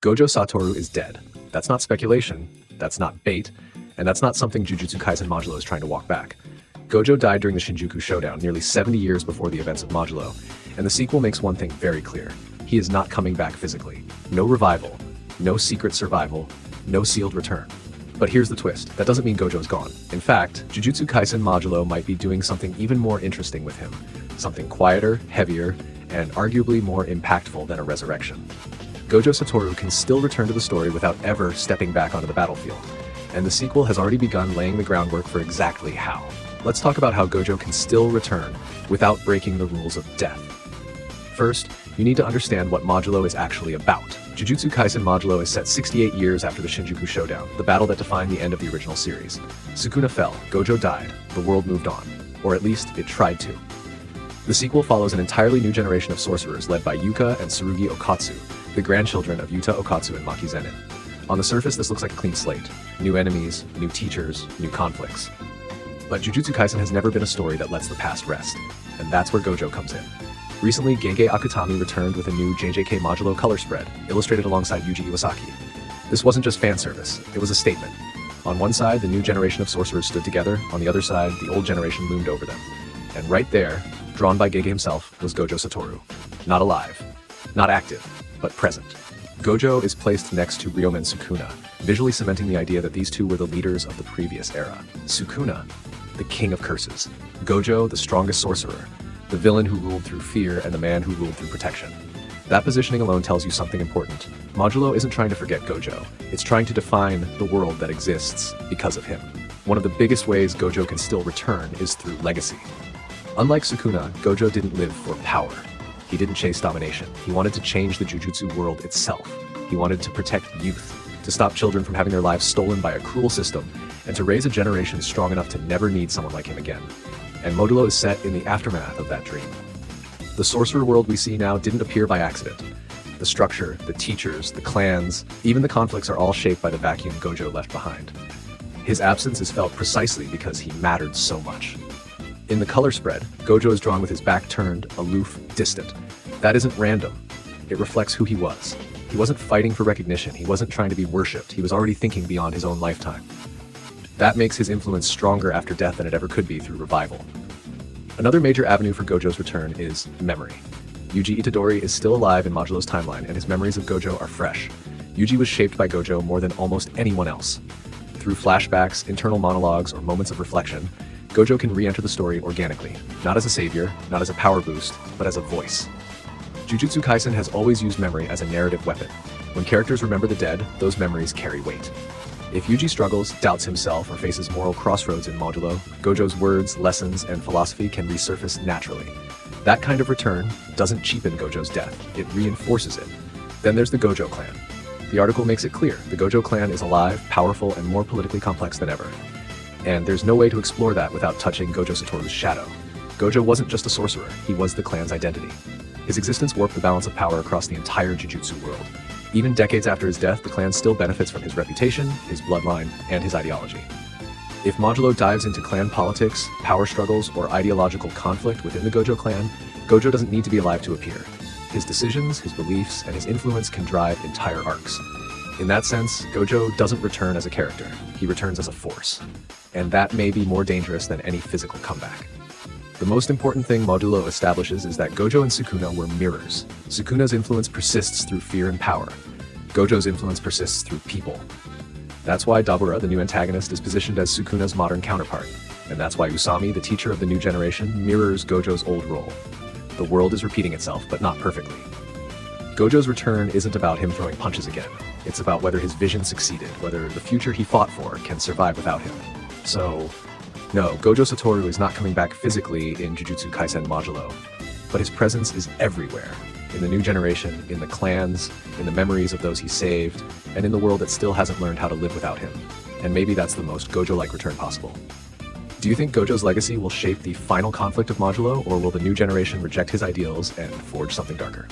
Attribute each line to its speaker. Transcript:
Speaker 1: Gojo Satoru is dead. That's not speculation, that's not bait, and that's not something Jujutsu Kaisen Modulo is trying to walk back. Gojo died during the Shinjuku Showdown nearly 70 years before the events of Modulo, and the sequel makes one thing very clear. He is not coming back physically. No revival, no secret survival, no sealed return. But here's the twist, that doesn't mean Gojo's gone. In fact, Jujutsu Kaisen Modulo might be doing something even more interesting with him. Something quieter, heavier, and arguably more impactful than a resurrection. Gojo Satoru can still return to the story without ever stepping back onto the battlefield, and the sequel has already begun laying the groundwork for exactly how. Let's talk about how Gojo can still return without breaking the rules of death. First, you need to understand what Modulo is actually about. Jujutsu Kaisen Modulo is set 68 years after the Shinjuku Showdown, the battle that defined the end of the original series. Sukuna fell, Gojo died, the world moved on. Or at least, it tried to. The sequel follows an entirely new generation of sorcerers led by Yuka and Tsurugi Okatsu, the grandchildren of Yuta Okatsu and Maki Zenin. On the surface, this looks like a clean slate. New enemies, new teachers, new conflicts. But Jujutsu Kaisen has never been a story that lets the past rest, and that's where Gojo comes in. Recently, Gege Akutami returned with a new JJK Modulo color spread, illustrated alongside Yuji Iwasaki. This wasn't just fan service, it was a statement. On one side, the new generation of sorcerers stood together, on the other side, the old generation loomed over them. And right there, drawn by Gege himself, was Gojo Satoru. Not alive, not active, but present. Gojo is placed next to Ryomen Sukuna, visually cementing the idea that these two were the leaders of the previous era. Sukuna, the king of curses. Gojo, the strongest sorcerer, the villain who ruled through fear and the man who ruled through protection. That positioning alone tells you something important. Modulo isn't trying to forget Gojo, it's trying to define the world that exists because of him. One of the biggest ways Gojo can still return is through legacy. Unlike Sukuna, Gojo didn't live for power. He didn't chase domination. He wanted to change the Jujutsu world itself. He wanted to protect youth, to stop children from having their lives stolen by a cruel system, and to raise a generation strong enough to never need someone like him again. And Modulo is set in the aftermath of that dream. The sorcerer world we see now didn't appear by accident. The structure, the teachers, the clans, even the conflicts are all shaped by the vacuum Gojo left behind. His absence is felt precisely because he mattered so much. In the color spread, Gojo is drawn with his back turned, aloof, distant. That isn't random. It reflects who he was. He wasn't fighting for recognition, he wasn't trying to be worshipped, he was already thinking beyond his own lifetime. That makes his influence stronger after death than it ever could be through revival. Another major avenue for Gojo's return is memory. Yuji Itadori is still alive in Modulo's timeline, and his memories of Gojo are fresh. Yuji was shaped by Gojo more than almost anyone else. Through flashbacks, internal monologues, or moments of reflection, Gojo can re-enter the story organically, not as a savior, not as a power boost, but as a voice. Jujutsu Kaisen has always used memory as a narrative weapon. When characters remember the dead, those memories carry weight. If Yuji struggles, doubts himself, or faces moral crossroads in Modulo, Gojo's words, lessons, and philosophy can resurface naturally. That kind of return doesn't cheapen Gojo's death, it reinforces it. Then there's the Gojo clan. The article makes it clear, the Gojo clan is alive, powerful, and more politically complex than ever. And there's no way to explore that without touching Gojo Satoru's shadow. Gojo wasn't just a sorcerer, he was the clan's identity. His existence warped the balance of power across the entire Jujutsu world. Even decades after his death, the clan still benefits from his reputation, his bloodline, and his ideology. If Modulo dives into clan politics, power struggles, or ideological conflict within the Gojo clan, Gojo doesn't need to be alive to appear. His decisions, his beliefs, and his influence can drive entire arcs. In that sense, Gojo doesn't return as a character, he returns as a force. And that may be more dangerous than any physical comeback. The most important thing Modulo establishes is that Gojo and Sukuna were mirrors. Sukuna's influence persists through fear and power. Gojo's influence persists through people. That's why Dabura, the new antagonist, is positioned as Sukuna's modern counterpart. And that's why Usami, the teacher of the new generation, mirrors Gojo's old role. The world is repeating itself, but not perfectly. Gojo's return isn't about him throwing punches again. It's about whether his vision succeeded, whether the future he fought for can survive without him. So, no, Gojo Satoru is not coming back physically in Jujutsu Kaisen Modulo, but his presence is everywhere. In the new generation, in the clans, in the memories of those he saved, and in the world that still hasn't learned how to live without him. And maybe that's the most Gojo-like return possible. Do you think Gojo's legacy will shape the final conflict of Modulo, or will the new generation reject his ideals and forge something darker?